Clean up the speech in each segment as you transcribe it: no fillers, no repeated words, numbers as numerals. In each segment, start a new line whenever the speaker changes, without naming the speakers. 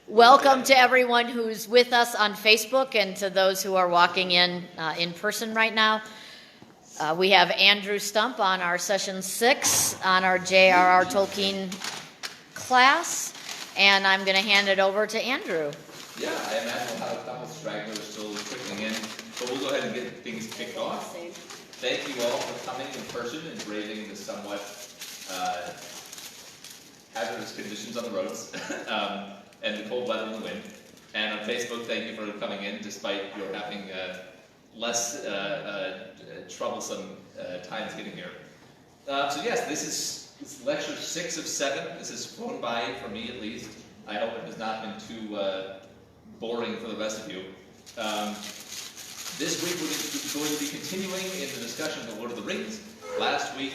Welcome to everyone who's with us on Facebook and to those who are walking in person right now. We have Andrew Stump on our session 6 on our J.R.R. Tolkien class, and I'm going to hand it over to Andrew.
Yeah, I imagine we'll have a couple stragglers still trickling in, but we'll go ahead and get things kicked off. Thank you all for coming in person and braving the somewhat hazardous conditions on the roads. And the cold weather and the wind. And on Facebook, thank you for coming in, despite your having less troublesome times getting here. So yes, this is lecture 6 of 7. This has flown by, for me at least. I hope it has not been too boring for the rest of you. This week we're going to be continuing in the discussion of the Lord of the Rings. Last week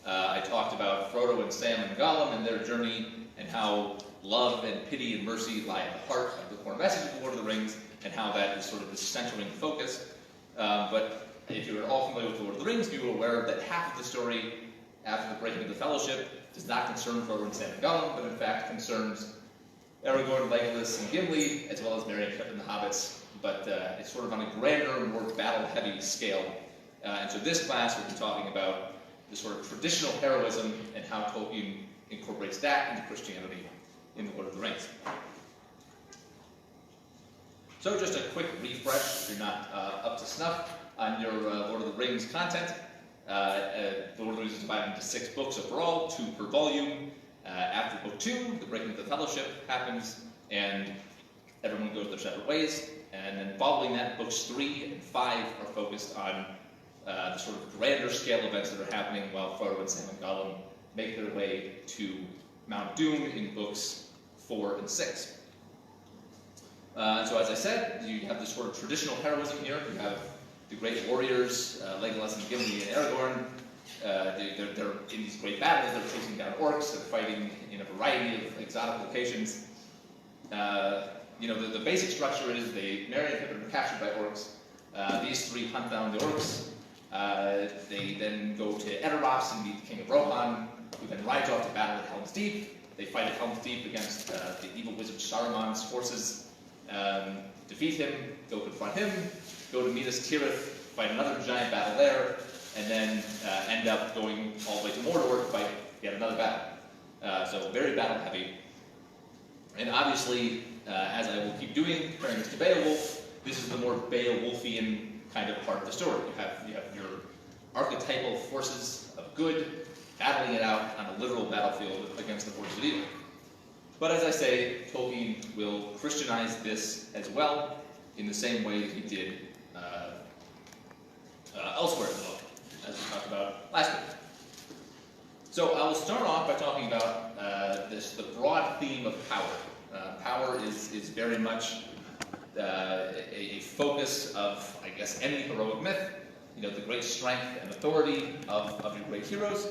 I talked about Frodo and Sam and Gollum and their journey, and how love and pity and mercy lie at the heart of the core message of the Lord of the Rings, and how that is sort of the centering focus. But if you're all familiar with the Lord of the Rings, you are aware that half of the story after the breaking of the Fellowship does not concern Frodo and Sam and Gollum, but in fact concerns Aragorn, Legolas, and Gimli, as well as Merry and Pippin the Hobbits. But it's sort of on a grander, more battle-heavy scale. And so this class we'll be talking about the sort of traditional heroism and how Tolkien incorporates that into Christianity in the Lord of the Rings. So just a quick refresh, if you're not up to snuff on your Lord of the Rings content. The Lord of the Rings is divided into 6 books overall, 2 per volume. After book 2, the breaking of the Fellowship happens, and everyone goes their separate ways. And then following that, books 3 and 5 are focused on the sort of grander scale events that are happening while Frodo and Sam and Gollum make their way to Mount Doom in books 4 and 6. So as I said, you have this sort of traditional heroism here. You have the great warriors, Legolas and Gimli and Aragorn. They're in these great battles. They're chasing down orcs. They're fighting in a variety of exotic locations. The basic structure is Merry and Pippin are captured by orcs. These 3 hunt down the orcs. They then go to Edoras and meet the King of Rohan, who then rides off to battle at Helm's Deep. They fight at Helm's Deep against the evil wizard Saruman's forces, defeat him, go confront him, go to Minas Tirith, fight another giant battle there, and then end up going all the way to Mordor to fight yet another battle. So very battle-heavy. And obviously, as I will keep doing, comparing this to Beowulf, this is the more Beowulfian kind of part of the story. You have your archetypal forces of good battling it out on a literal battlefield against the forces of evil. But as I say, Tolkien will Christianize this as well, in the same way that he did elsewhere in the book, as we talked about last week. So I will start off by talking about the broad theme of power. Power is very much a focus of, I guess, any heroic myth. The great strength and authority of your great heroes.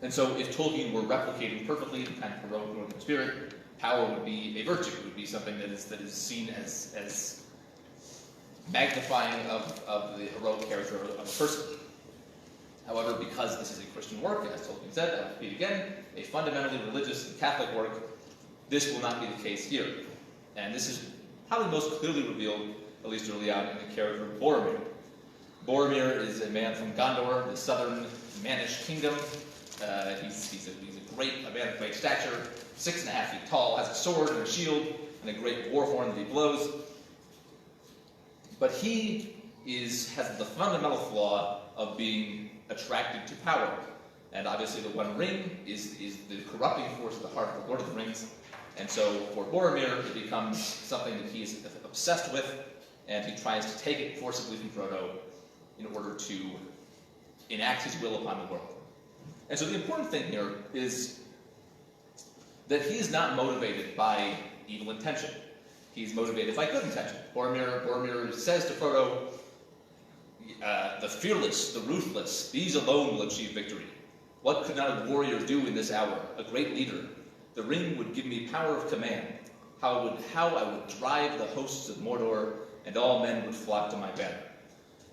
And so if Tolkien were replicating perfectly the kind of heroic northern spirit, power would be a virtue. It would be something that is seen as magnifying of the heroic character of a person. However, because this is a Christian work, as Tolkien said, I'll repeat again, a fundamentally religious and Catholic work, this will not be the case here. And this is probably most clearly revealed, at least early on, in the character of Boromir. Boromir is a man from Gondor, the southern Mannish kingdom. He's a man of great stature, 6.5 feet tall, has a sword and a shield, and a great war horn that he blows. But he has the fundamental flaw of being attracted to power. And obviously the One Ring is the corrupting force at the heart of the Lord of the Rings. And so for Boromir, it becomes something that he is obsessed with, and he tries to take it forcibly from Frodo in order to enact his will upon the world. And so the important thing here is that he is not motivated by evil intention. He's motivated by good intention. Boromir says to Frodo, the fearless, the ruthless, these alone will achieve victory. What could not a warrior do in this hour, a great leader? The ring would give me power of command. How I would drive the hosts of Mordor, and all men would flock to my banner.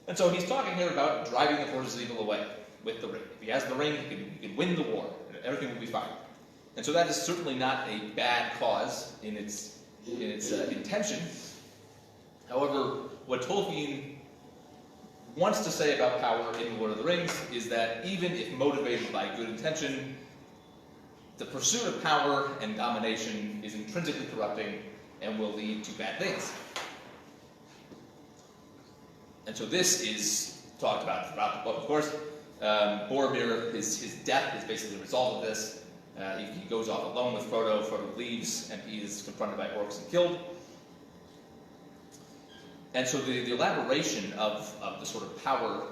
And so he's talking here about driving the forces of evil away with the ring. If he has the ring, he can win the war, and everything will be fine. And so that is certainly not a bad cause in its intention. However, what Tolkien wants to say about power in Lord of the Rings is that even if motivated by good intention, the pursuit of power and domination is intrinsically corrupting and will lead to bad things. And so this is talked about throughout the book, of course. Boromir, his death is basically the result of this. He goes off alone with Frodo. Frodo leaves, and he is confronted by orcs and killed. And so the elaboration of the sort of power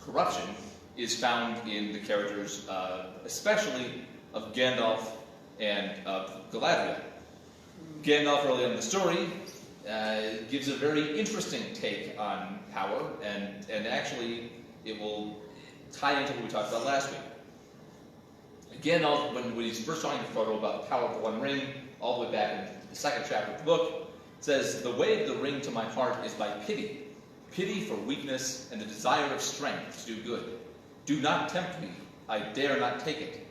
corruption is found in the characters, especially of Gandalf and of Galadriel. Gandalf, early on in the story, gives a very interesting take on power, and actually it will tie into what we talked about last week. Gandalf, when he's first talking to Frodo about the power of the One Ring, all the way back in the second chapter of the book, says, "The way of the ring to my heart is by pity, pity for weakness and the desire of strength to do good. Do not tempt me, I dare not take it."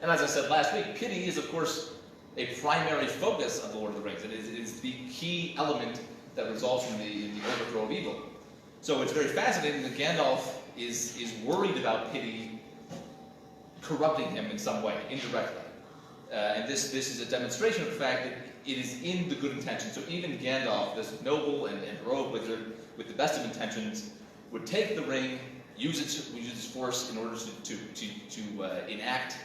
And as I said last week, pity is, of course, a primary focus of the Lord of the Rings. It is the key element that results in the overthrow of evil. So it's very fascinating that Gandalf is worried about pity corrupting him in some way, indirectly. And this is a demonstration of the fact that it is in the good intention. So even Gandalf, this noble and heroic wizard with the best of intentions, would take the ring, use its force in order to enact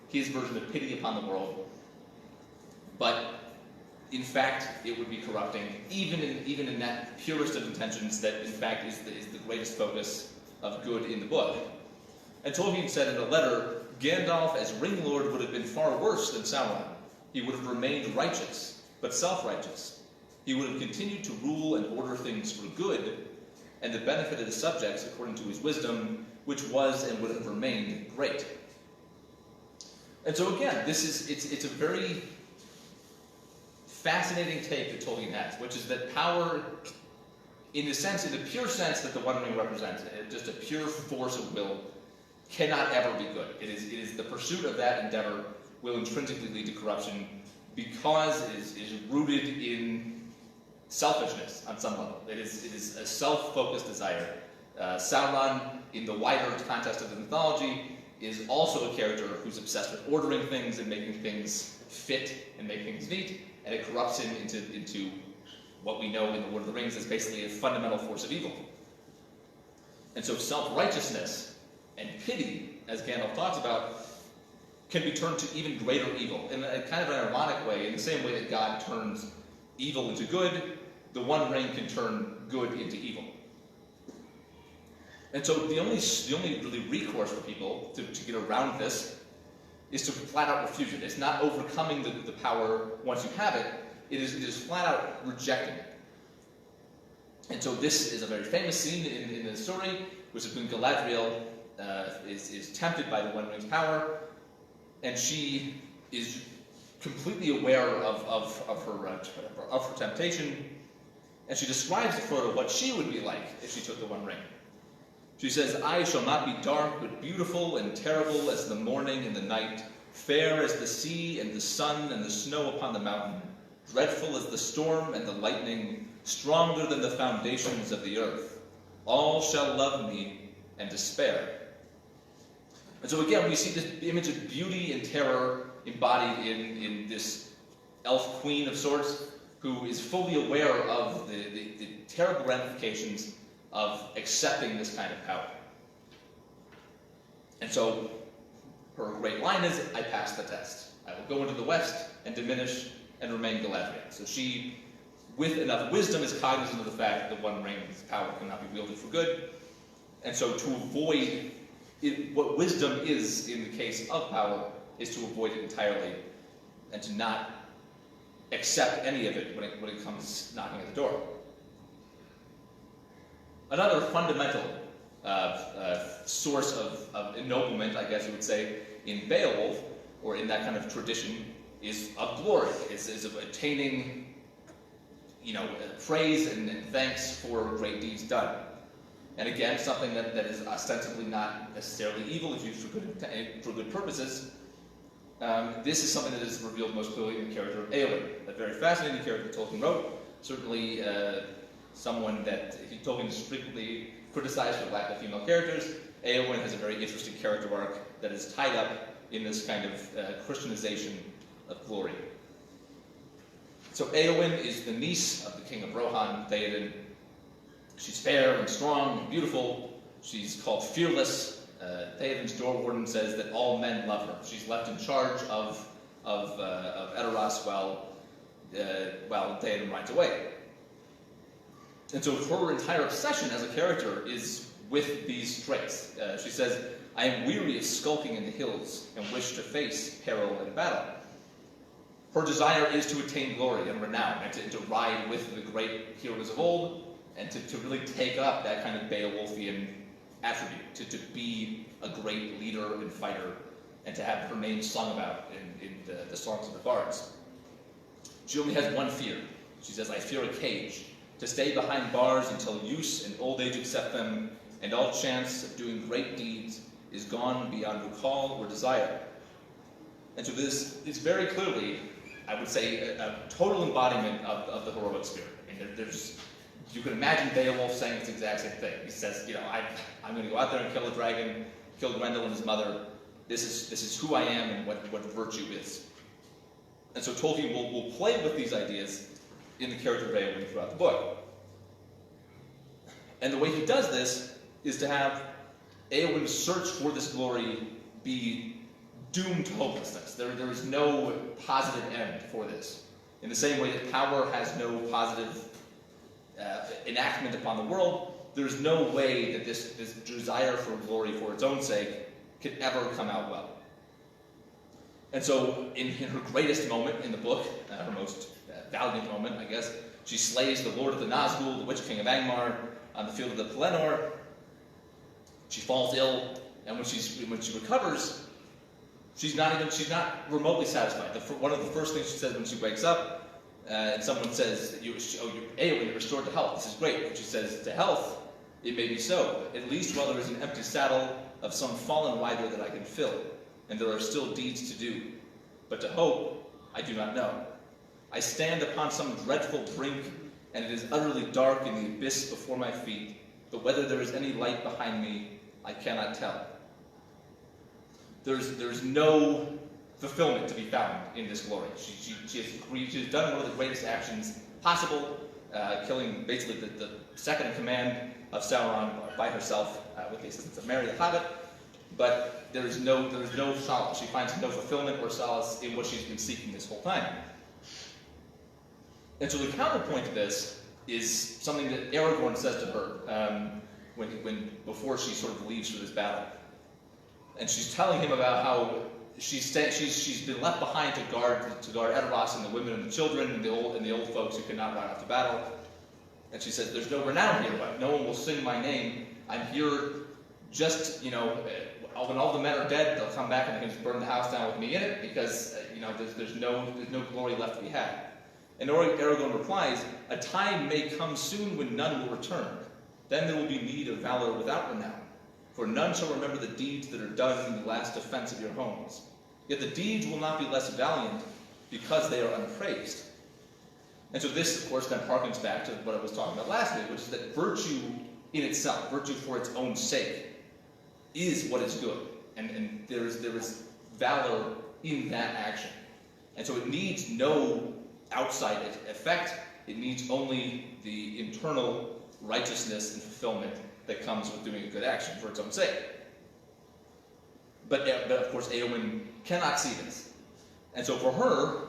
his version of pity upon the world. But in fact, it would be corrupting, even in that purest of intentions that in fact is the greatest focus of good in the book. And Tolkien said in a letter, Gandalf as Ring Lord would have been far worse than Sauron. He would have remained righteous, but self-righteous. He would have continued to rule and order things for good, and the benefit of the subjects according to his wisdom, which was and would have remained great. And so again, it's a very fascinating take that Tolkien has, which is that power, in the pure sense that the One Ring represents, just a pure force of will, cannot ever be good. It is the pursuit of that endeavor will intrinsically lead to corruption because it is rooted in selfishness on some level. It is a self-focused desire. Sauron, in the wider context of the mythology, is also a character who's obsessed with ordering things and making things fit and make things neat, and it corrupts him into what we know in the Lord of the Rings as basically a fundamental force of evil. And so self-righteousness and pity, as Gandalf talks about, can be turned to even greater evil in a kind of an ironic way. In the same way that God turns evil into good, the One Ring can turn good into evil. And so the only really recourse for people to get around this is to flat out refuse it. It's not overcoming the power once you have it. It is flat out rejecting it. And so this is a very famous scene in the story, which is when Galadriel is tempted by the One Ring's power, and she is completely aware of her temptation, and she describes to Frodo what she would be like if she took the One Ring. She says, "I shall not be dark, but beautiful and terrible as the morning and the night, fair as the sea and the sun and the snow upon the mountain, dreadful as the storm and the lightning, stronger than the foundations of the earth. All shall love me and despair." And so again, we see this image of beauty and terror embodied in this elf queen of sorts, who is fully aware of the terrible ramifications of accepting this kind of power. And so her great line is, "I passed the test. I will go into the west and diminish and remain Galadriel." So she, with enough wisdom, is cognizant of the fact that the One Ring's power cannot be wielded for good. And so to avoid it, what wisdom is in the case of power is to avoid it entirely and to not accept any of it when it comes knocking at the door. Another fundamental source of ennoblement, I guess you would say, in Beowulf, or in that kind of tradition, is of glory, is of attaining, praise and thanks for great deeds done. And again, something that is ostensibly not necessarily evil if used for good purposes, This is something that is revealed most clearly in the character of Eowyn, a very fascinating character that Tolkien wrote. Certainly someone that Tolkien is frequently criticized for lack of female characters. Eowyn has a very interesting character arc that is tied up in this kind of Christianization of glory. So Eowyn is the niece of the king of Rohan, Theoden. She's fair and strong and beautiful. She's called fearless. Theoden's door warden says that all men love her. She's left in charge of Edoras while Theoden rides away. And so her entire obsession as a character is with these traits. She says, "I am weary of skulking in the hills and wish to face peril and battle." Her desire is to attain glory and renown and to ride with the great heroes of old and to really take up that kind of Beowulfian attribute, to be a great leader and fighter and to have her name sung about in the songs of the bards. She only has one fear. She says, "I fear a cage, to stay behind bars until use and old age accept them, and all chance of doing great deeds is gone beyond recall or desire." And so this is very clearly, I would say, a total embodiment of the heroic spirit. I mean, you can imagine Beowulf saying this exact same thing. He says, I'm going to go out there and kill a dragon, kill Grendel and his mother. This is who I am and what virtue is. And so Tolkien will play with these ideas in the character of Eowyn throughout the book. And the way he does this is to have Eowyn's search for this glory be doomed to hopelessness. There is no positive end for this. In the same way that power has no positive enactment upon the world, there's no way that this desire for glory for its own sake could ever come out well. And so, in her greatest moment in the book, her most valiant moment, I guess, she slays the Lord of the Nazgul, the Witch King of Angmar, on the field of the Pelennor. She falls ill, and when she recovers, she's not remotely satisfied. One of the first things she says when she wakes up, and someone says, Eowyn, you're restored to health. This is great. And she says, "To health, it may be so. At least while there is an empty saddle of some fallen rider that I can fill, and there are still deeds to do. But to hope, I do not know. I stand upon some dreadful brink, and it is utterly dark in the abyss before my feet. But whether there is any light behind me, I cannot tell." There's no fulfillment to be found in this glory. She has done one of the greatest actions possible, killing basically the second in command of Sauron by herself with the assistance of Merry the Hobbit. But there's no solace. She finds no fulfillment or solace in what she's been seeking this whole time. And so the counterpoint to this is something that Aragorn says to her before she sort of leaves for this battle. And she's telling him about how she's been left behind to guard Edoras and the women and the children and the old folks who cannot ride off to battle. And she says, "There's no renown here, but no one will sing my name. I'm here just, when all the men are dead, they'll come back and they can just burn the house down with me in it because, there's no glory left to be had." And Aragorn replies, "A time may come soon when none will return. Then there will be need of valor without renown. For none shall remember the deeds that are done in the last defense of your homes. Yet the deeds will not be less valiant because they are unpraised." And so this, of course, then harkens back to what I was talking about last week, which is that virtue in itself, virtue for its own sake, is what is good. And there is valor in that action. And so it needs no outside effect. It needs only the internal righteousness and fulfillment that comes with doing a good action for its own sake. But of course, Eowyn cannot see this. And so for her,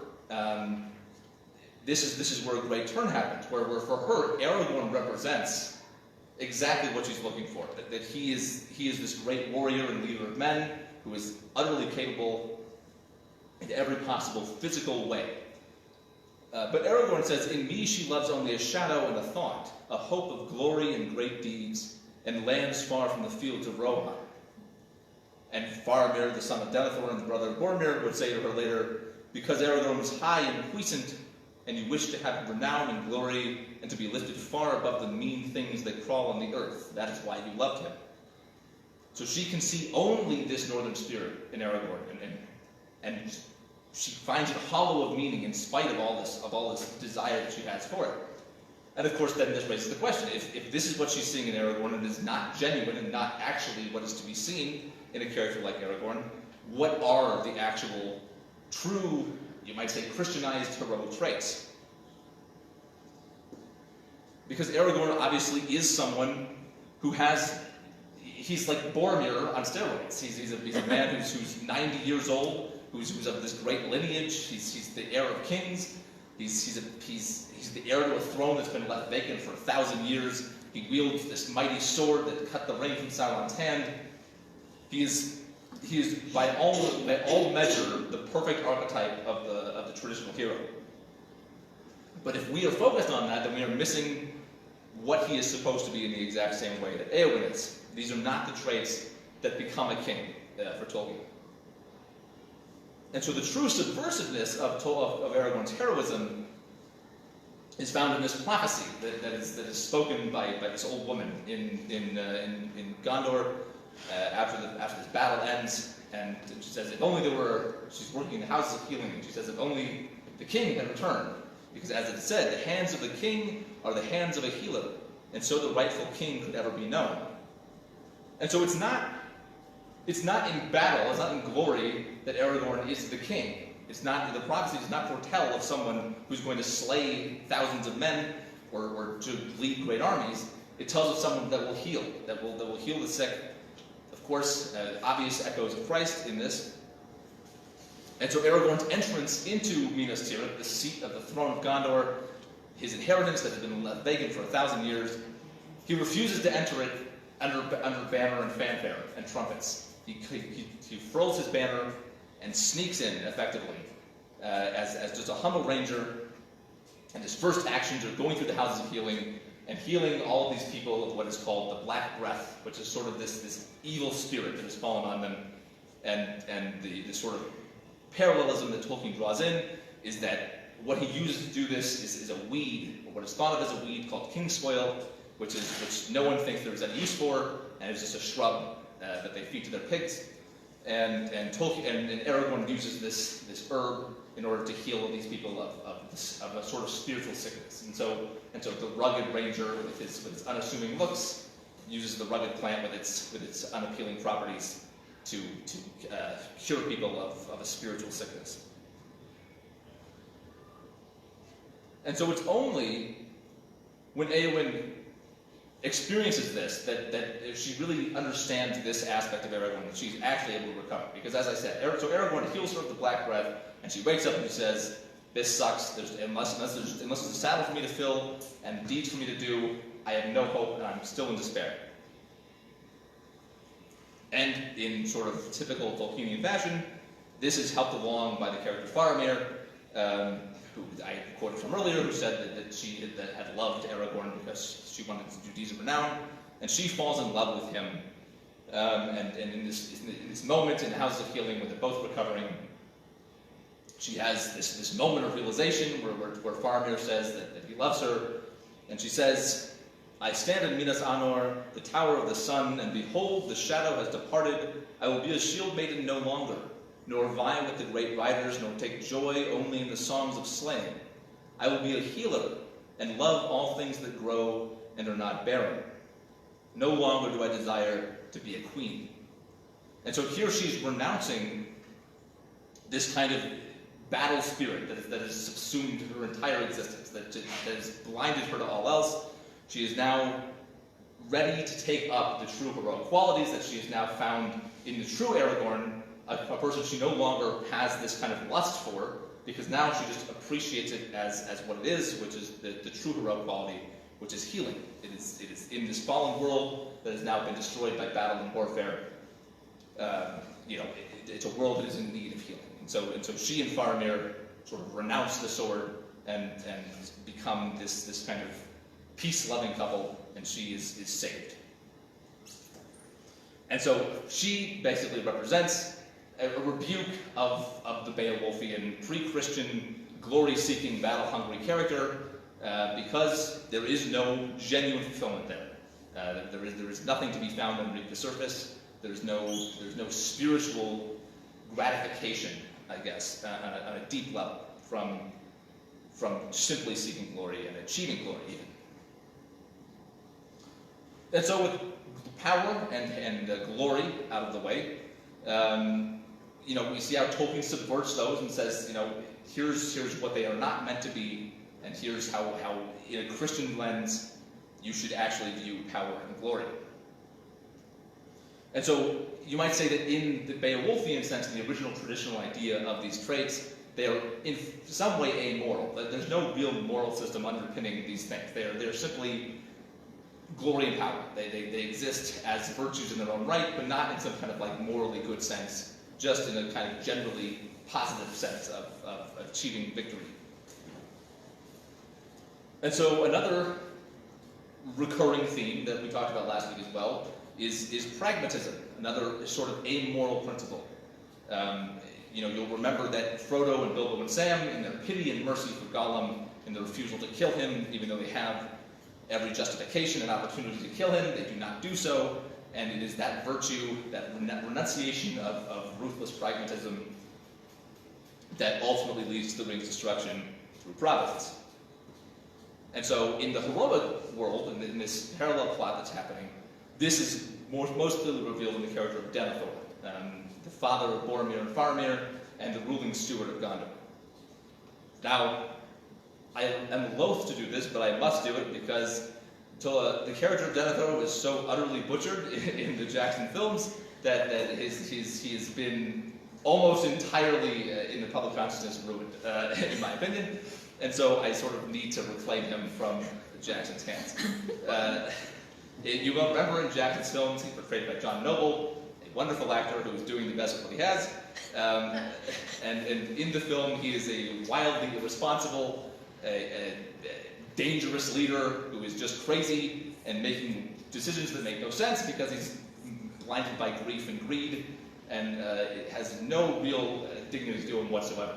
this is where a great turn happens, where for her, Aragorn represents exactly what she's looking for. That he is this great warrior and leader of men who is utterly capable in every possible physical way. But Aragorn says, "In me she loves only a shadow and a thought, a hope of glory and great deeds, and lands far from the fields of Rohan." And Faramir, the son of Denethor and the brother of Boromir, would say to her later, "Because Aragorn was high and puissant, and you wished to have renown and glory, and to be lifted far above the mean things that crawl on the earth. That is why you loved him." So she can see only this northern spirit in Aragorn, and she finds it hollow of meaning in spite of all this desire that she has for it. And of course, then this raises the question: if this is what she's seeing in Aragorn and is not genuine and not actually what is to be seen in a character like Aragorn, what are the actual, true, you might say, Christianized heroic traits? Because Aragorn obviously is someone who he's like Boromir on steroids. He's a man who's 90 years old, who's of this great lineage. He's the heir of kings. He's the heir to a throne that's been left vacant for 1,000 years. He wields this mighty sword that cut the ring from Sauron's hand. He is by all measure the perfect archetype of the traditional hero. But if we are focused on that, then we are missing what he is supposed to be in the exact same way that Eowyn is. These are not the traits that become a king for Tolkien. And so the true subversiveness of Aragorn's heroism is found in this prophecy that is spoken by this old woman in Gondor after this battle ends, and she says, if only she's working in the houses of healing, and she says, if only the king had returned, because as it said, the hands of the king are the hands of a healer, and so the rightful king could ever be known. And so it's not in battle, it's not in glory that Aragorn is the king. The prophecy does not foretell of someone who's going to slay thousands of men or to lead great armies. It tells of someone that will heal, that will heal the sick. Of course, obvious echoes of Christ in this. And so Aragorn's entrance into Minas Tirith, the seat of the throne of Gondor, his inheritance that has been left vacant for 1,000 years, he refuses to enter it under banner and fanfare and trumpets. He furls his banner and sneaks in effectively as just a humble ranger, and his first actions are going through the houses of healing and healing all of these people of what is called the Black Breath, which is sort of this evil spirit that has fallen on them. And the sort of parallelism that Tolkien draws in is that what he uses to do this is a weed, or what is thought of as a weed called kingsfoil, which no one thinks there's any use for, and it's just a shrub that they feed to their pigs. And Aragorn uses this herb in order to heal these people of a sort of spiritual sickness. And so the rugged ranger with its unassuming looks uses the rugged plant with its unappealing properties to cure people of a spiritual sickness. And so it's only when Eowyn experiences this that she really understands this aspect of Aragorn, that she's actually able to recover. Because as I said, so Aragorn heals her of the Black Breath, and she wakes up and she says, "This sucks. Unless there's a saddle for me to fill and deeds for me to do, I have no hope, and I'm still in despair." And in sort of typical Tolkienian fashion, this is helped along by the character Faramir, who I quoted from earlier, who said that she had loved Aragorn because she wanted to do deeds of renown, and she falls in love with him. And in this moment in the Houses of Healing, where they're both recovering, she has this moment of realization where Faramir says that he loves her, and she says, "I stand in Minas Anor, the tower of the sun, and behold, the shadow has departed. I will be a shield maiden no longer, nor vie with the great riders, nor take joy only in the songs of slaying. I will be a healer, and love all things that grow and are not barren. No longer do I desire to be a queen." And so here she's renouncing this kind of battle spirit that has subsumed her entire existence, that has blinded her to all else. She is now ready to take up the true heroic qualities that she has now found in the true Aragorn, a person she no longer has this kind of lust for, because now she just appreciates it as what it is, which is the true heroic quality, which is healing. It is in this fallen world that has now been destroyed by battle and warfare. It's a world that is in need of healing. And so she and Faramir sort of renounce the sword and become this kind of peace-loving couple, and she is saved. And so she basically represents a rebuke of the Beowulfian, pre-Christian, glory-seeking, battle-hungry character, because there is no genuine fulfillment there. There is nothing to be found underneath the surface. There's no spiritual gratification I guess, on a deep level, from simply seeking glory and achieving glory even. And so with power and glory out of the way, we see how Tolkien subverts those and says, here's what they are not meant to be, and here's how in a Christian lens, you should actually view power and glory. And so you might say that in the Beowulfian sense, in the original traditional idea of these traits, they are in some way amoral. There's no real moral system underpinning these things. They're simply glory and power. They exist as virtues in their own right, but not in some kind of like morally good sense, just in a kind of generally positive sense of achieving victory. And so another recurring theme that we talked about last week as well is pragmatism, another sort of amoral principle. You'll remember that Frodo and Bilbo and Sam, in their pity and mercy for Gollum, in their refusal to kill him, even though they have every justification and opportunity to kill him, they do not do so, and it is that virtue, that renunciation of ruthless pragmatism, that ultimately leads to the ring's destruction through Providence. And so in the heroic world, in this parallel plot that's happening, this is most clearly revealed in the character of Denethor, the father of Boromir and Faramir, and the ruling steward of Gondor. Now, I am loath to do this, but I must do it because the character of Denethor was so utterly butchered in the Jackson films that he has been almost entirely in the public consciousness ruined, in my opinion. And so I sort of need to reclaim him from Jackson's hands. You will remember in Jackson's films, he's portrayed by John Noble, a wonderful actor who is doing the best of what he has. And in the film, he is a wildly irresponsible, a dangerous leader who is just crazy and making decisions that make no sense because he's blinded by grief and greed and has no real dignity to him whatsoever.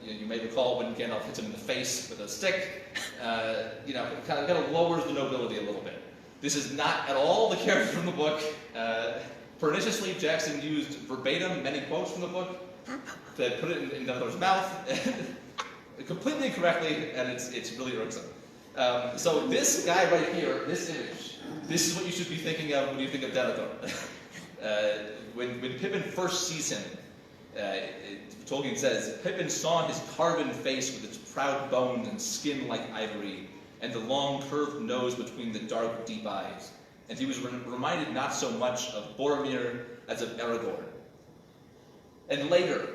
You may recall when Gandalf hits him in the face with a stick, it kind of lowers the nobility a little bit. This is not at all the character from the book. Perniciously, Jackson used verbatim many quotes from the book to put it in Denethor's mouth, completely incorrectly, and it's really irksome. So this guy right here, this image, this is what you should be thinking of when you think of Denethor. When Pippin first sees him, Tolkien says, Pippin saw his carven face with its proud bones and skin like ivory, and the long curved nose between the dark, deep eyes. And he was reminded not so much of Boromir as of Aragorn. And later,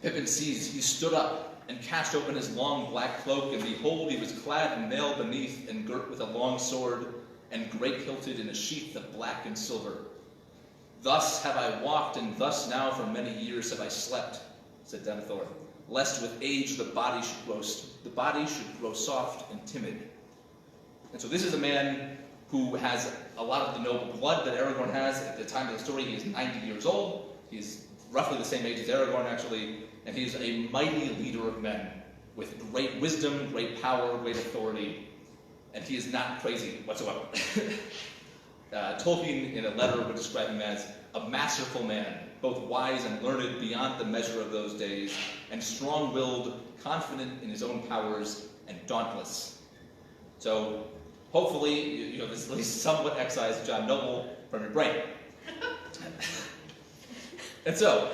Pippin sees he stood up and cast open his long black cloak, and behold, he was clad in mail beneath and girt with a long sword, and great-hilted in a sheath of black and silver. Thus have I walked, and thus now for many years have I slept, said Denethor, lest with age the body should grow soft and timid. And so this is a man who has a lot of the noble blood that Aragorn has. At the time of the story, he is 90 years old. He is roughly the same age as Aragorn, actually, and he is a mighty leader of men with great wisdom, great power, great authority, and he is not crazy whatsoever. Tolkien, in a letter, would describe him as a masterful man, both wise and learned beyond the measure of those days, and strong-willed, confident in his own powers, and dauntless. So, hopefully, you have at least somewhat excised John Noble from your brain. And so,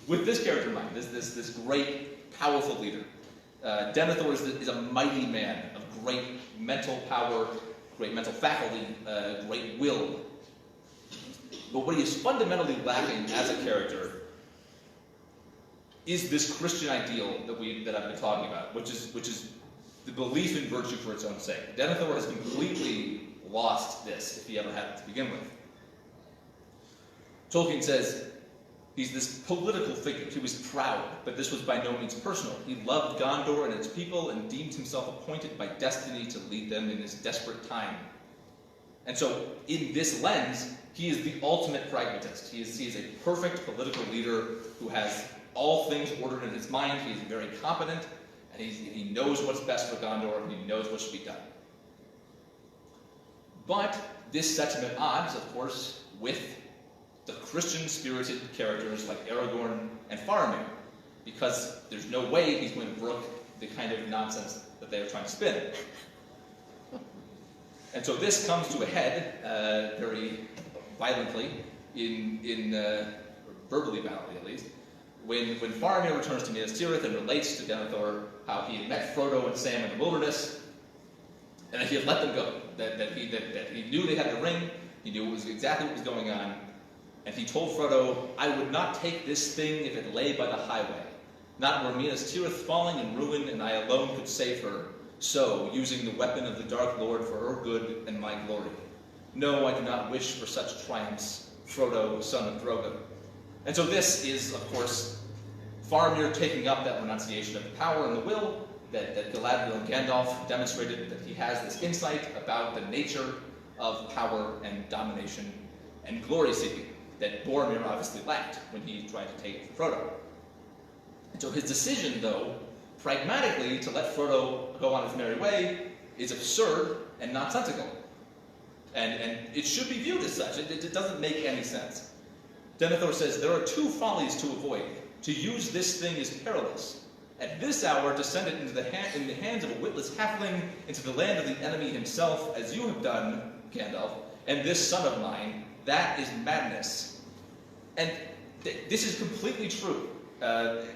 with this character in mind, this great, powerful leader, Denethor is a mighty man of great mental power, great mental faculty, great will. But what he is fundamentally lacking as a character is this Christian ideal that I've been talking about, which is the belief in virtue for its own sake. Denethor has completely lost this, if he ever had it to begin with. Tolkien says he's this political figure. He was proud, but this was by no means personal. He loved Gondor and its people and deemed himself appointed by destiny to lead them in his desperate time. And so, in this lens, he is the ultimate pragmatist. He is a perfect political leader who has all things ordered in his mind. He is very competent, and he knows what's best for Gondor, and he knows what should be done. But this sets him at odds, of course, with the Christian-spirited characters like Aragorn and Faramir, because there's no way he's going to brook the kind of nonsense that they are trying to spin. And so this comes to a head very violently, verbally violently at least, when Faramir returns to Minas Tirith and relates to Denethor how he had met Frodo and Sam in the wilderness, and that he had let them go, that he knew they had the ring, he knew exactly what was going on, and he told Frodo, "I would not take this thing if it lay by the highway, not were Minas Tirith falling in ruin and I alone could save her, so, using the weapon of the Dark Lord for her good and my glory. No, I do not wish for such triumphs, Frodo, son of Drogo." And so this is, of course, Faramir taking up that renunciation of the power and the will that Galadriel and Gandalf demonstrated, that he has this insight about the nature of power and domination and glory-seeking that Boromir obviously lacked when he tried to take Frodo. And so his decision, though, pragmatically to let Frodo go on his merry way is absurd and nonsensical. And it should be viewed as such. It doesn't make any sense. Denethor says, "There are two follies to avoid. To use this thing is perilous. At this hour to send it in the hands of a witless halfling into the land of the enemy himself, as you have done, Gandalf, and this son of mine, that is madness." And this is completely true.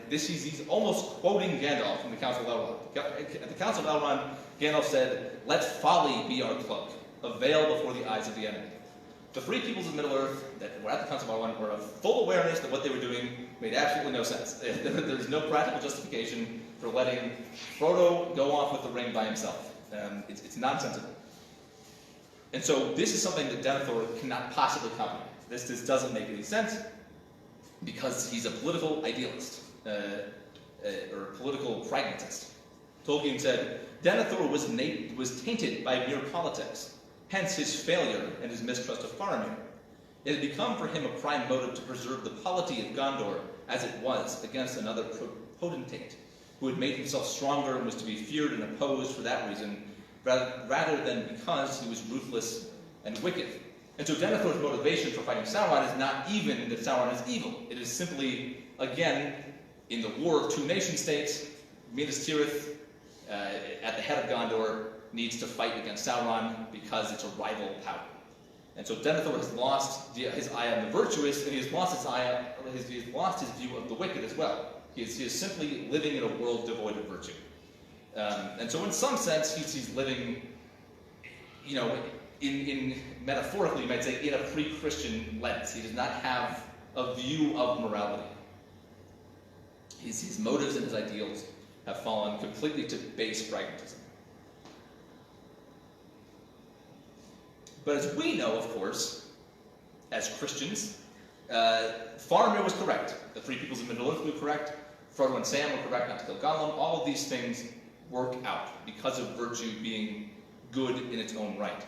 He's almost quoting Gandalf from the Council of Elrond. At the Council of Elrond, Gandalf said, "Let folly be our cloak, a veil before the eyes of the enemy." The three peoples of Middle-earth that were at the Council of Elrond were of full awareness that what they were doing made absolutely no sense. There's no practical justification for letting Frodo go off with the ring by himself. It's nonsensical. And so this is something that Denethor cannot possibly comprehend. This doesn't make any sense, because he's a political idealist, or political pragmatist. Tolkien said, "Denethor was tainted by mere politics, hence his failure and his mistrust of Faramir. It had become for him a prime motive to preserve the polity of Gondor as it was against another potentate, who had made himself stronger and was to be feared and opposed for that reason, rather than because he was ruthless and wicked." And so Denethor's motivation for fighting Sauron is not even that Sauron is evil. It is simply, again, in the War of Two Nation-States, Minas Tirith, at the head of Gondor, needs to fight against Sauron because it's a rival power. And so Denethor has lost his eye on the virtuous, and he has lost his view of the wicked as well. He is simply living in a world devoid of virtue. And so in some sense, he's living, in metaphorically, you might say, in a pre-Christian lens. He does not have a view of morality. His motives and his ideals have fallen completely to base pragmatism. But as we know, of course, as Christians, Faramir was correct. The three peoples of Middle-earth were correct. Frodo and Sam were correct not to kill Gollum. All of these things work out because of virtue being good in its own right.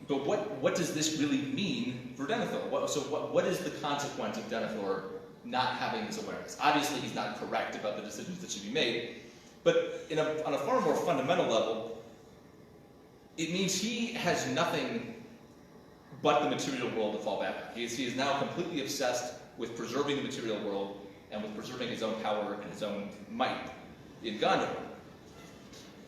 But what does this really mean for Denethor? What is the consequence of Denethor not having this awareness? Obviously, he's not correct about the decisions that should be made, but on a far more fundamental level, it means he has nothing but the material world to fall back on. He is now completely obsessed with preserving the material world and with preserving his own power and his own might in Gondor.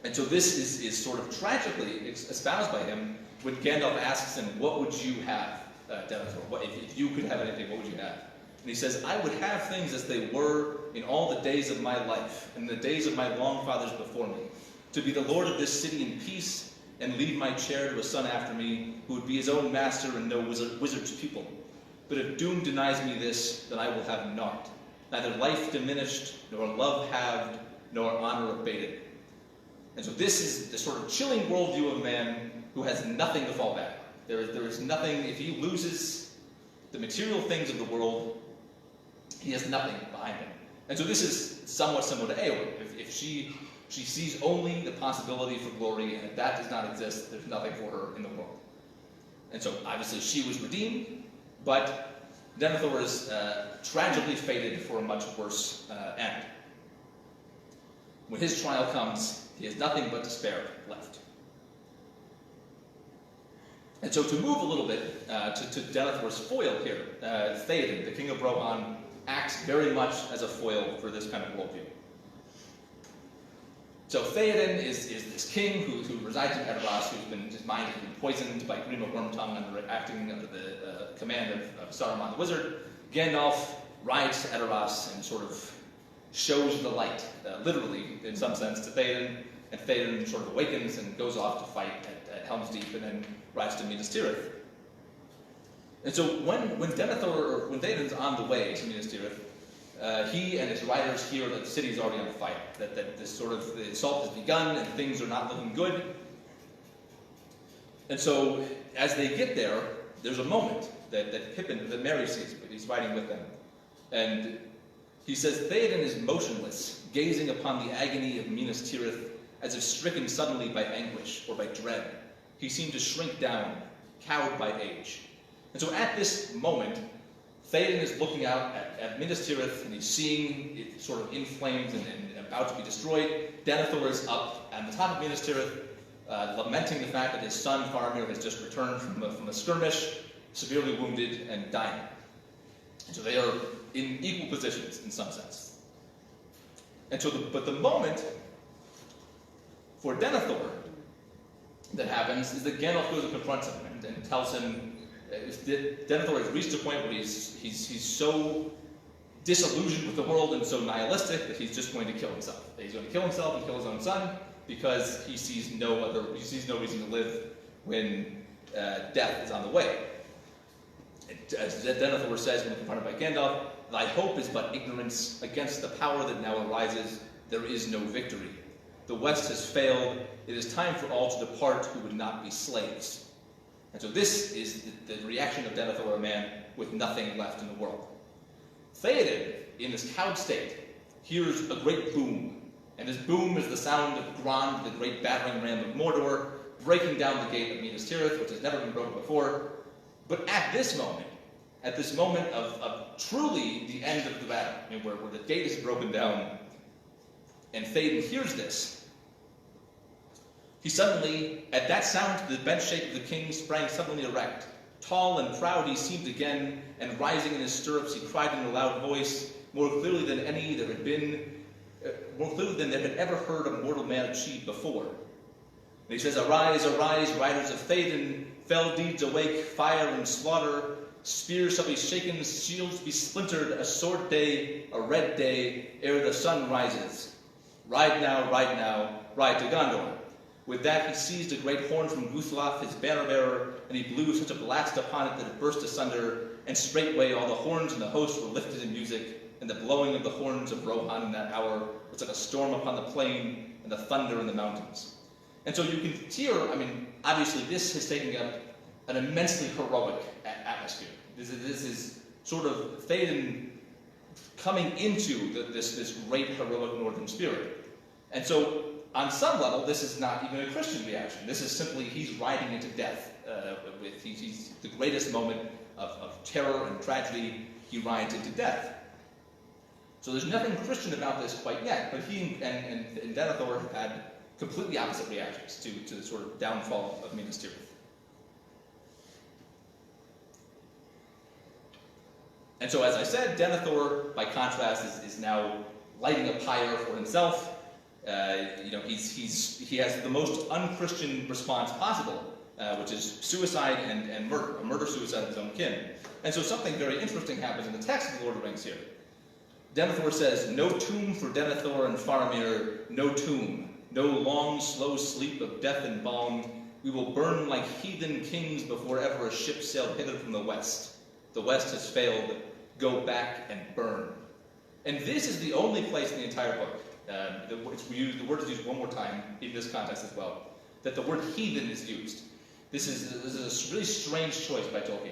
And so this is sort of tragically espoused by him when Gandalf asks him, "What would you have, Denethor? If you could have anything, what would you have?" And he says, "I would have things as they were in all the days of my life, and the days of my long fathers before me, to be the lord of this city in peace, and leave my chair to a son after me, who would be his own master and no wizard's pupil. But if doom denies me this, then I will have naught, neither life diminished, nor love halved, nor honor abated." And so this is the sort of chilling worldview of a man who has nothing to fall back on. There is nothing. If he loses the material things of the world, he has nothing behind him. And so this is somewhat similar to Eowyn. If she sees only the possibility for glory, and if that does not exist, there's nothing for her in the world. And so obviously she was redeemed, but Denethor is tragically fated for a much worse end. When his trial comes, he has nothing but despair left. And so to move a little bit to Denethor's foil here, Theoden, the king of Rohan, acts very much as a foil for this kind of worldview. So Theoden is this king who resides in Erebos, his mind has been poisoned by Grima Wormtongue acting under the command of Saruman the Wizard. Gandalf rides to Erebos and sort of shows the light, literally, in some sense, to Theoden, and Theoden sort of awakens and goes off to fight at Helm's Deep and then rides to Minas Tirith. And so when Theoden's on the way to Minas Tirith, he and his riders hear that the city is already on fire, that this sort of the assault has begun and things are not looking good. And so as they get there, there's a moment that Merry sees, but he's riding with them. And he says, Theoden is motionless, gazing upon the agony of Minas Tirith as if stricken suddenly by anguish or by dread. He seemed to shrink down, cowed by age. And so at this moment, Theoden is looking out at Minas Tirith, and he's seeing it sort of in flames and about to be destroyed. Denethor is up on the top of Minas Tirith, lamenting the fact that his son Faramir has just returned from a skirmish, severely wounded and dying. And so they are in equal positions in some sense. And so, but the moment for Denethor that happens is that Gandalf goes and confronts him and tells him Denethor has reached a point where he's so disillusioned with the world and so nihilistic that he's just going to kill himself. He's going to kill himself and kill his own son because he sees no reason to live when death is on the way. As Denethor says when confronted by Gandalf, "Thy hope is but ignorance. Against the power that now arises, there is no victory. The West has failed. It is time for all to depart who would not be slaves." And so this is the reaction of Denethor, a man with nothing left in the world. Theoden, in this cowed state, hears a great boom. And this boom is the sound of Grond, the great battering ram of Mordor, breaking down the gate of Minas Tirith, which has never been broken before. But at this moment of truly the end of the battle, where the gate is broken down, and Theoden hears this, he suddenly, at that sound, the bent shape of the king sprang suddenly erect. Tall and proud he seemed again, and rising in his stirrups, he cried in a loud voice, more clearly than there had ever heard a mortal man achieve before. And he says, "Arise, arise, riders of Theoden, fell deeds awake, fire and slaughter. Spears shall be shaken, shields be splintered, a sword day, a red day, ere the sun rises. Ride now, ride to Gondor." With that he seized a great horn from Guthlaf, his banner-bearer, and he blew such a blast upon it that it burst asunder, and straightway all the horns in the host were lifted in music, and the blowing of the horns of Rohan in that hour was like a storm upon the plain, and the thunder in the mountains. And so you can hear, obviously this is taking up an immensely heroic atmosphere. This is sort of Theoden coming into this great heroic northern spirit. And so on some level, this is not even a Christian reaction. This is simply he's riding into death. He's the greatest moment of terror and tragedy. He rides into death. So there's nothing Christian about this quite yet, but he and Denethor have had completely opposite reactions to the sort of downfall of Minas Tirith. And so, as I said, Denethor, by contrast, is now lighting a pyre for himself. He has the most unchristian response possible, which is suicide and murder, a murder-suicide of his own kin. And so something very interesting happens in the text of the Lord of the Rings here. Denethor says, "No tomb for Denethor and Faramir, no tomb, no long, slow sleep of death and balm. We will burn like heathen kings before ever a ship sailed hither from the West. The West has failed. Go back and burn." And this is the only place in the entire book, the word is used one more time in this context as well, that the word heathen is used. This is a really strange choice by Tolkien.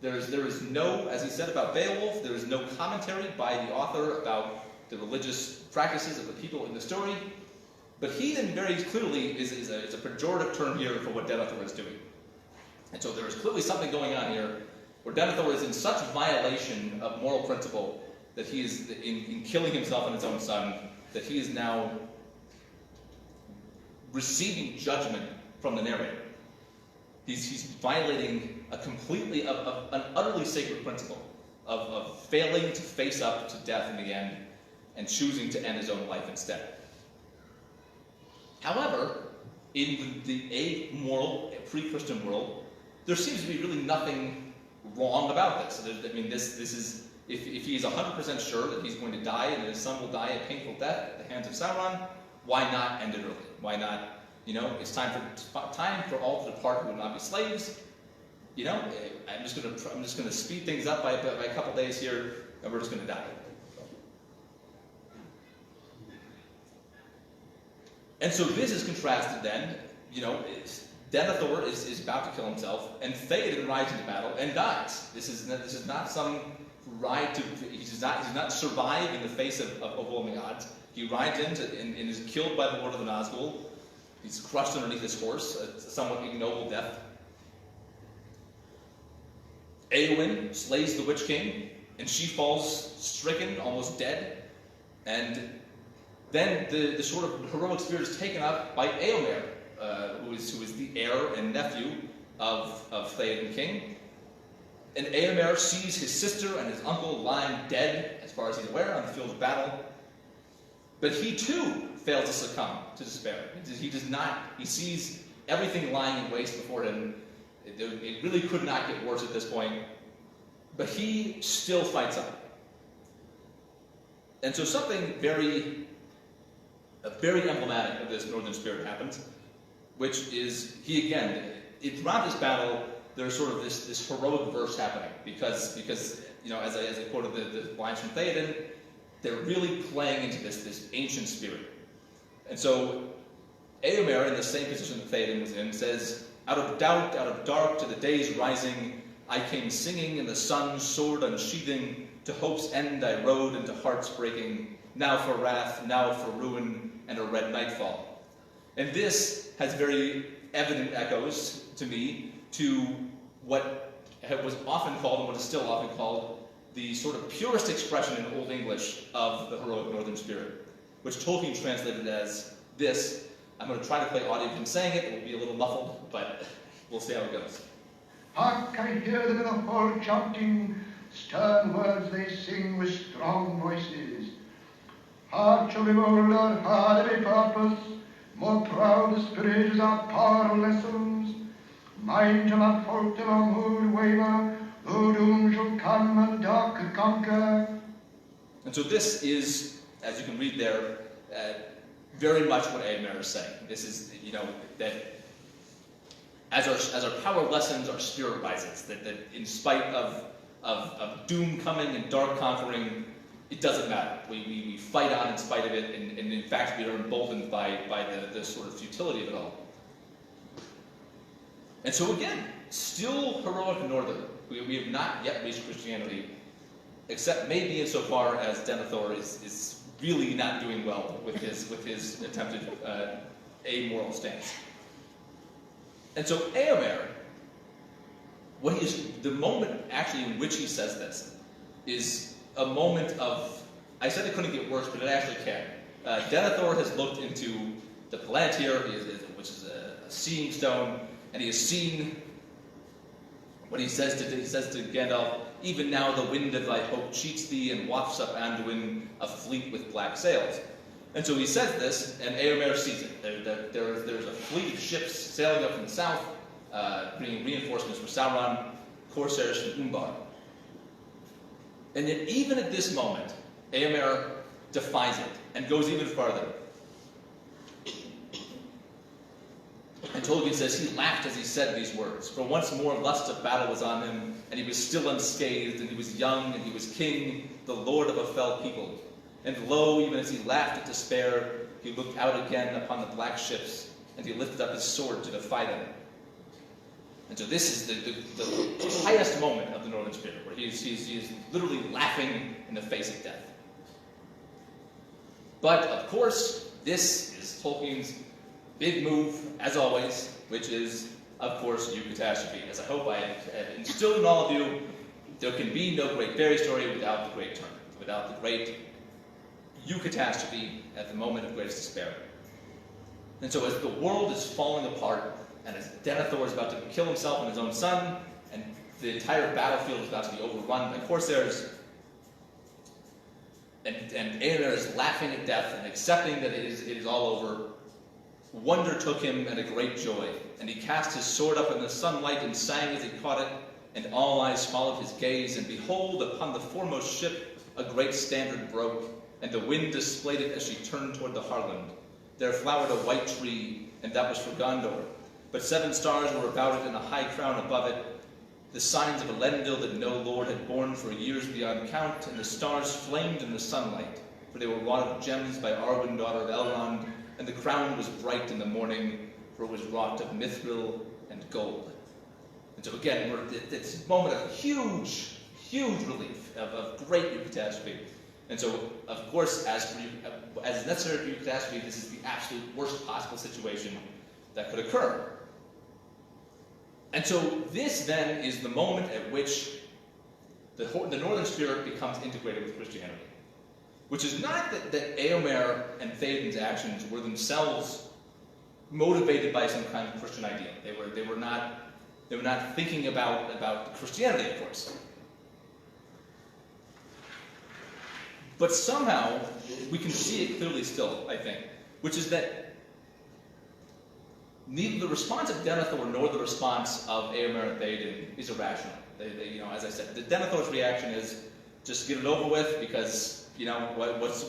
There is no, as he said about Beowulf, there is no commentary by the author about the religious practices of the people in the story. But heathen very clearly is a pejorative term here for what Denethor is doing. And so there is clearly something going on here where Denethor is in such violation of moral principle that he is, in killing himself and his own son, that he is now receiving judgment from the narrator. He's violating an utterly sacred principle of failing to face up to death in the end and choosing to end his own life instead. However, in the amoral, pre-Christian world, there seems to be really nothing wrong about this. This is, if he is 100% sure that he's going to die and that his son will die a painful death at the hands of Sauron, why not end it early? Why not? It's time for all to depart who will not be slaves. I'm just going to speed things up by a couple days here, and we're just going to die. And so this is contrasted then. Denethor is about to kill himself, and Theoden rides into battle and dies. This is not some ride to. He does not survive in the face of overwhelming odds. He rides and is killed by the Lord of the Nazgul. He's crushed underneath his horse, a somewhat ignoble death. Eowyn slays the Witch King, and she falls stricken, almost dead. And then the sort of heroic spirit is taken up by Eomer, who is the heir and nephew of Theoden King. And Eomer sees his sister and his uncle lying dead, as far as he's aware, on the field of battle. But he too fails to succumb to despair. He does not. He sees everything lying in waste before him. It really could not get worse at this point. But he still fights on. And so something very emblematic of this northern spirit happens, which is throughout this battle, there's sort of this heroic verse happening because as I quoted the lines from Theoden, they're really playing into this ancient spirit. And so Eomer, in the same position that Theoden was in, says, "Out of doubt, out of dark, to the day's rising, I came singing in the sun, sword unsheathing. To hope's end I rode, and to heart's breaking. Now for wrath, now for ruin, and a red nightfall." And this has very evident echoes, to me, to what was often called, and what is still often called, the sort of purest expression in Old English of the heroic northern spirit, which Tolkien translated as this. I'm going to try to play audio of him saying it. It will be a little muffled, but we'll see how it goes.
Hark, I hear them in the hall chanting, stern words they sing with strong voices. Hard shall be bolder, hard every purpose, more proud the spirit is our power lessons. Mind shall not falter on who waver, though doom shall come and dark conquer. And
so this is, as you can read there, very much what Eomer is saying. This is, that as our power lessens, our spirit rises. That in spite of doom coming and dark conquering, it doesn't matter. We fight on in spite of it, and in fact we are emboldened by the sort of futility of it all. And so again, still heroic northern. We have not yet reached Christianity, except maybe insofar as Denethor is really not doing well with his attempted amoral stance. And so Eomer, the moment actually in which he says this is a moment of, I said it couldn't get worse, but it actually can. Denethor has looked into the Palantir, which is a seeing stone, and he has seen what he says to Gandalf, "Even now the wind of thy hope cheats thee and wafts up Anduin, a fleet with black sails." And so he says this, and Eomer sees it. There's a fleet of ships sailing up from the south, bringing reinforcements for Sauron, corsairs from Umbar. And yet even at this moment, Eomer defies it and goes even farther. And Tolkien says he laughed as he said these words, for once more lust of battle was on him, and he was still unscathed, and he was young, and he was king, the lord of a fell people. And lo, even as he laughed at despair, he looked out again upon the black ships, and he lifted up his sword to defy them. And so this is the highest moment of the Northern Spirit, where he is literally laughing in the face of death. But, of course, this is Tolkien's big move, as always, which is, of course, eucatastrophe. As I hope I have instilled in all of you, there can be no great fairy story without the great turn, without the great eucatastrophe at the moment of greatest despair. And so as the world is falling apart, and as Denethor is about to kill himself and his own son, and the entire battlefield is about to be overrun by corsairs, and Eomer is laughing at death and accepting that it is all over, wonder took him and a great joy, and he cast his sword up in the sunlight and sang as he caught it, and all eyes followed his gaze, and behold, upon the foremost ship a great standard broke, and the wind displayed it as she turned toward the Harland. There flowered a white tree, and that was for Gondor, but 7 stars were about it, and a high crown above it, the signs of Elendil that no lord had borne for years beyond count, and the stars flamed in the sunlight, for they were wrought of gems by Arwen, daughter of Elrond, and the crown was bright in the morning, for it was wrought of mithril and gold. And so again, we're at this moment of huge relief, of great catastrophe. And so, of course, as is necessary for catastrophe, this is the absolute worst possible situation that could occur. And so this then is the moment at which the Northern Spirit becomes integrated with Christianity. Which is not that Eomer and Theoden's actions were themselves motivated by some kind of Christian ideal. They were not thinking about Christianity, of course. But somehow we can see it clearly still, I think, which is that neither the response of Denethor nor the response of Eomer and Theoden is irrational. They, as I said, the Denethor's reaction is just get it over with because what's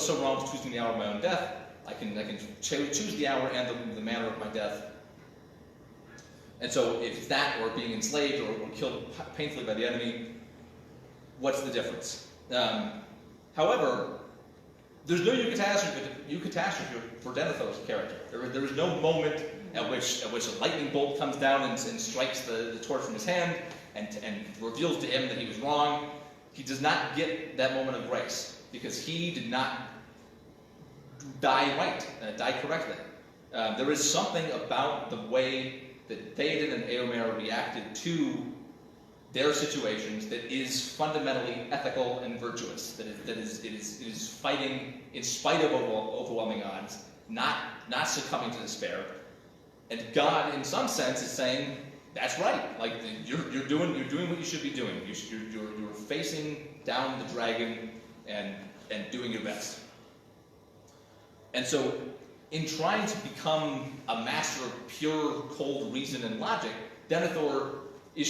so wrong with choosing the hour of my own death? I can choose the hour and the manner of my death. And so if it's that or being enslaved or killed painfully by the enemy, what's the difference? However, there's no eucatastrophe for Denethor's character. There is no moment at which a lightning bolt comes down and strikes the torch from his hand and reveals to him that he was wrong. He does not get that moment of grace because he did not die right, die correctly. There is something about the way that Theoden and Eomer reacted to their situations that is fundamentally ethical and virtuous. It is fighting in spite of overwhelming odds, not succumbing to despair. And God, in some sense, is saying, "That's right. Like you're doing what you should be doing. You're facing down the dragon and doing your best." And so, in trying to become a master of pure, cold reason and logic, Denethor